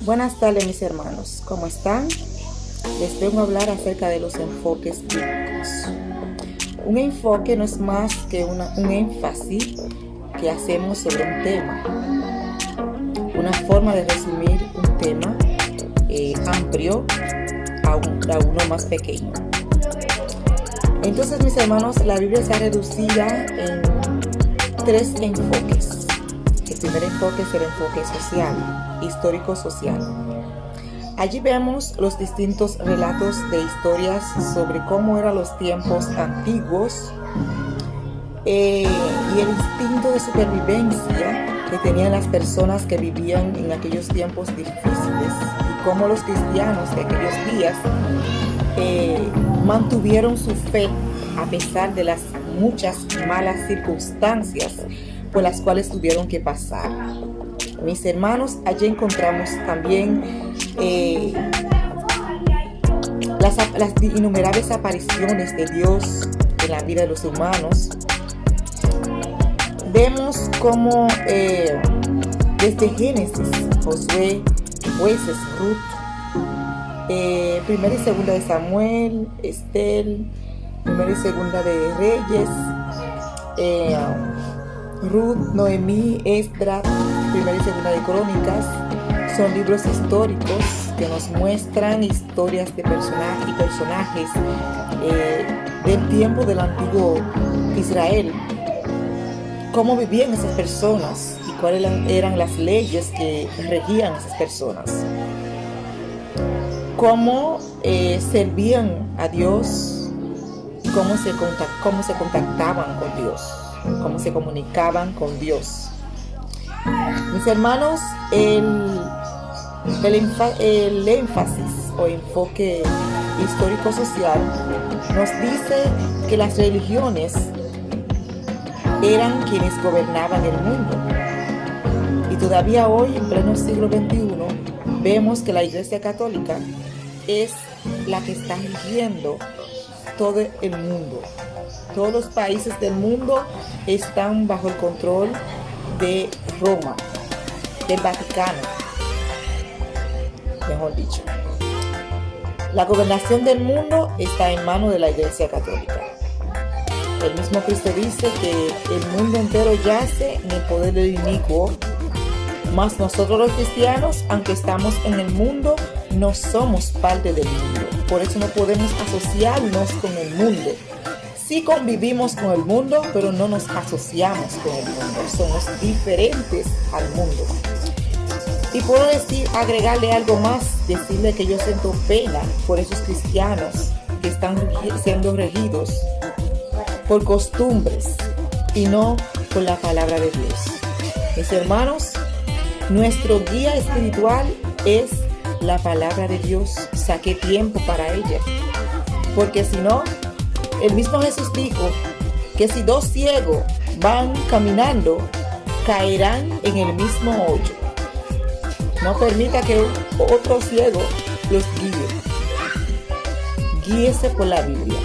Buenas tardes, mis hermanos, ¿cómo están? Les vengo a hablar acerca de los enfoques bíblicos. Un enfoque no es más que un énfasis que hacemos sobre un tema, una forma de resumir un tema amplio a uno más pequeño. Entonces, mis hermanos, la Biblia está reducida en tres enfoques. El primer enfoque es el enfoque social, histórico-social. Allí vemos los distintos relatos de historias sobre cómo eran los tiempos antiguos y el instinto de supervivencia que tenían las personas que vivían en aquellos tiempos difíciles y cómo los cristianos de aquellos días mantuvieron su fe a pesar de las muchas malas circunstancias por las cuales tuvieron que pasar. Mis hermanos, allí encontramos también las innumerables apariciones de Dios en la vida de los humanos. Vemos cómo desde Génesis, Josué, Jueces, Ruth, primera y segunda de Samuel, Estel, primera y segunda de Reyes, Ruth, Noemí, Esdras, primera y segunda de Crónicas, son libros históricos que nos muestran historias de personajes del tiempo del antiguo Israel, cómo vivían esas personas y cuáles eran las leyes que regían a esas personas, cómo servían a Dios, cómo se contactaban con Dios, cómo se comunicaban con Dios. Mis hermanos, el énfasis o enfoque histórico-social nos dice que las religiones eran quienes gobernaban el mundo. Y todavía hoy, en pleno siglo XXI, vemos que la Iglesia Católica es la que está rigiendo todo el mundo. Todos los países del mundo están bajo el control de Roma, del Vaticano, mejor dicho. La gobernación del mundo está en manos de la Iglesia Católica. El mismo Cristo dice que el mundo entero yace en el poder del inicuo, mas nosotros los cristianos, aunque estamos en el mundo, no somos parte del mundo. Por eso no podemos asociarnos con el mundo. Sí convivimos con el mundo, pero no nos asociamos con el mundo. Somos diferentes al mundo. Y puedo agregarle algo más, decirle que yo siento pena por esos cristianos que están siendo regidos por costumbres y no por la palabra de Dios. Mis hermanos, nuestro guía espiritual es la palabra de Dios. Saqué tiempo para ella, porque si no, el mismo Jesús dijo que si dos ciegos van caminando, caerán en el mismo hoyo. No permita que otro ciego los guíe. Guíese por la Biblia.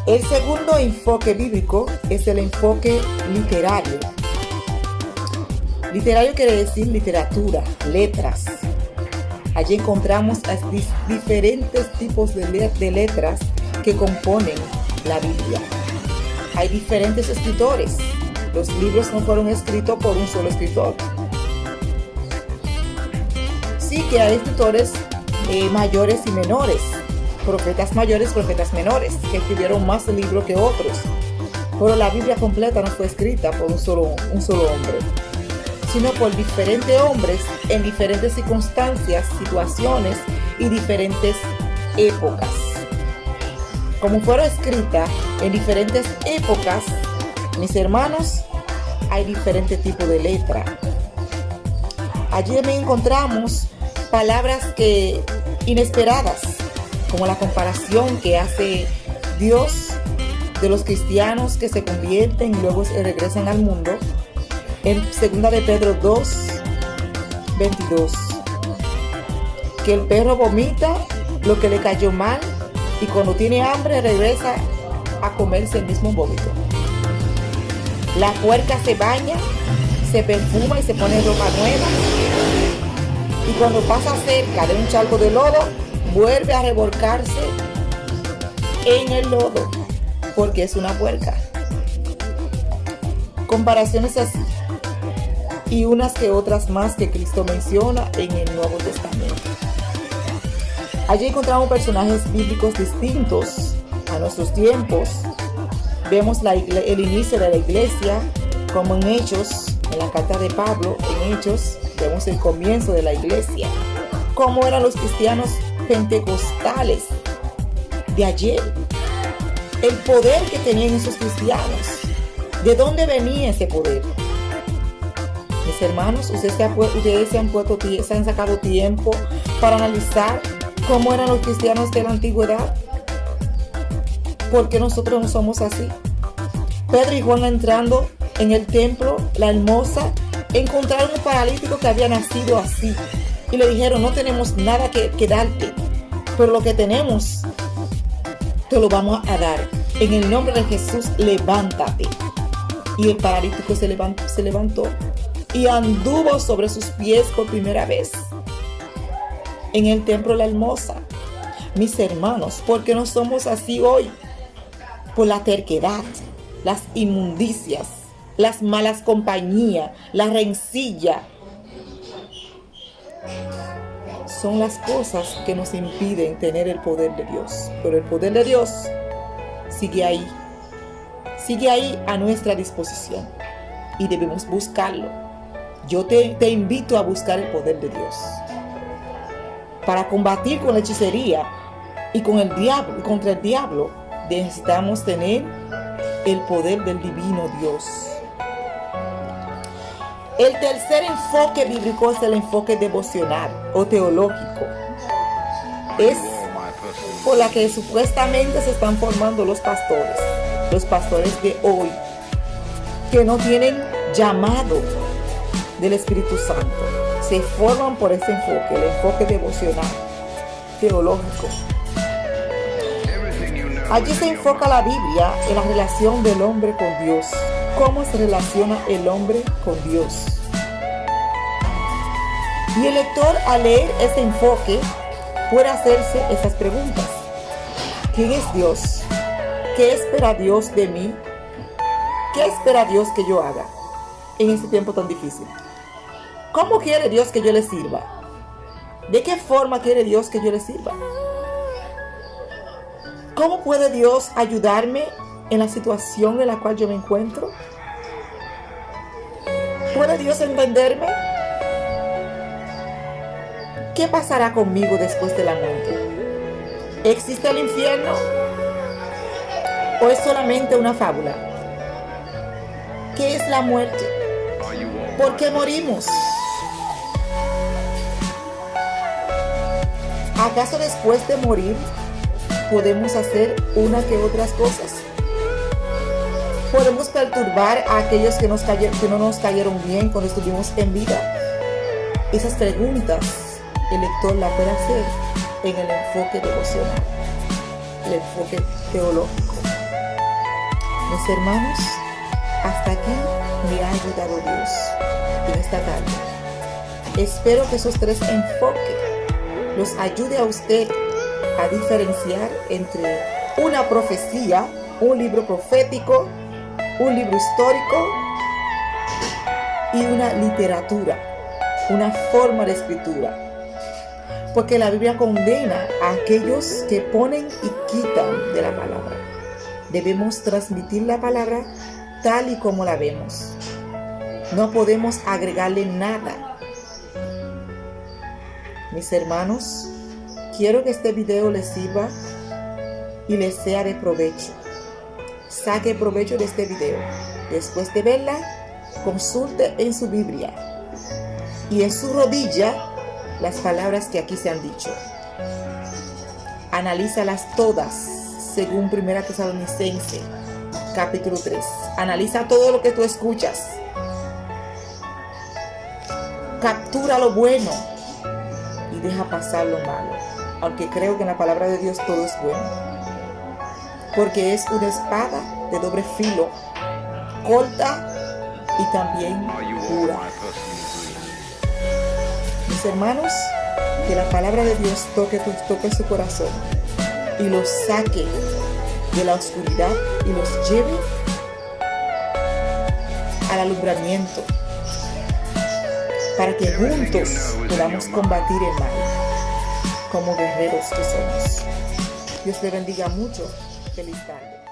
El segundo enfoque bíblico es el enfoque literario. Literario quiere decir literatura, letras. Allí encontramos diferentes tipos de letras que componen la Biblia. Hay diferentes escritores. Los libros no fueron escritos por un solo escritor. Sí que hay escritores mayores y menores, profetas mayores, profetas menores, que escribieron más libros que otros. Pero la Biblia completa no fue escrita por un solo hombre, sino por diferentes hombres en diferentes circunstancias, situaciones y diferentes épocas. Como fueron escritas en diferentes épocas, mis hermanos, hay diferentes tipos de letra. Allí también encontramos palabras inesperadas, como la comparación que hace Dios de los cristianos que se convierten y luego regresan al mundo. En 2 de Pedro 2, 22, que el perro vomita lo que le cayó mal y cuando tiene hambre regresa a comerse el mismo vómito. La puerca se baña, se perfuma y se pone ropa nueva, y cuando pasa cerca de un charco de lodo, vuelve a revolcarse en el lodo, porque es una puerca. Comparaciones así, y unas que otras más que Cristo menciona en el Nuevo Testamento. Allí encontramos personajes bíblicos distintos a nuestros tiempos. Vemos el inicio de la iglesia, como en Hechos, en la carta de Pablo, en Hechos, vemos el comienzo de la iglesia, cómo eran los cristianos pentecostales de ayer, el poder que tenían esos cristianos, de dónde venía ese poder. Mis hermanos, ustedes se han sacado tiempo para analizar cómo eran los cristianos de la antigüedad, porque nosotros no somos así. Pedro y Juan, entrando en el templo, la hermosa, encontraron un paralítico que había nacido así y le dijeron: no tenemos nada que darte, pero lo que tenemos te lo vamos a dar. En el nombre de Jesús, levántate. Y el paralítico se levantó y anduvo sobre sus pies por primera vez en el templo de la hermosa. Mis hermanos, ¿por qué no somos así hoy? Por la terquedad, las inmundicias, las malas compañías, la rencilla. Son las cosas que nos impiden tener el poder de Dios. Pero el poder de Dios sigue ahí a nuestra disposición y debemos buscarlo. Yo te invito a buscar el poder de Dios. Para combatir con la hechicería y con el diablo, contra el diablo, necesitamos tener el poder del divino Dios. El tercer enfoque bíblico es el enfoque devocional o teológico. Es por la que supuestamente se están formando los pastores de hoy, que no tienen llamado del Espíritu Santo. Se forman por ese enfoque, el enfoque devocional, teológico. Allí se enfoca la Biblia en la relación del hombre con Dios. ¿Cómo se relaciona el hombre con Dios? Y el lector, al leer ese enfoque, puede hacerse esas preguntas. ¿Quién es Dios? ¿Qué espera Dios de mí? ¿Qué espera Dios que yo haga en este tiempo tan difícil? ¿Cómo quiere Dios que yo le sirva? ¿De qué forma quiere Dios que yo le sirva? ¿Cómo puede Dios ayudarme en la situación en la cual yo me encuentro? ¿Puede Dios entenderme? ¿Qué pasará conmigo después de la muerte? ¿Existe el infierno? ¿O es solamente una fábula? ¿Qué es la muerte? ¿Por qué morimos? ¿Acaso después de morir podemos hacer una que otras cosas? ¿Podemos perturbar a aquellos que no nos cayeron bien cuando estuvimos en vida? Esas preguntas el lector las puede hacer en el enfoque devocional, el enfoque teológico. Mis hermanos, hasta aquí me ha ayudado Dios en esta tarde. Espero que esos tres enfoques los ayude a usted a diferenciar entre una profecía, un libro profético, un libro histórico y una literatura, una forma de escritura. Porque la Biblia condena a aquellos que ponen y quitan de la palabra. Debemos transmitir la palabra tal y como la vemos. No podemos agregarle nada. Mis hermanos, quiero que este video les sirva y les sea de provecho. Saque provecho de este video. Después de verla, consulte en su Biblia y en su rodilla las palabras que aquí se han dicho. Analízalas todas según 1 Tesalonicenses capítulo 3. Analiza todo lo que tú escuchas. Captura lo bueno y deja pasar lo malo. Aunque creo que en la palabra de Dios todo es bueno. Porque es una espada de doble filo, corta y también dura. Mis hermanos, que la palabra de Dios toque su corazón y los saque de la oscuridad y los lleve al alumbramiento, para que juntos podamos combatir el mal como guerreros que somos. Dios te bendiga mucho. Feliz tarde.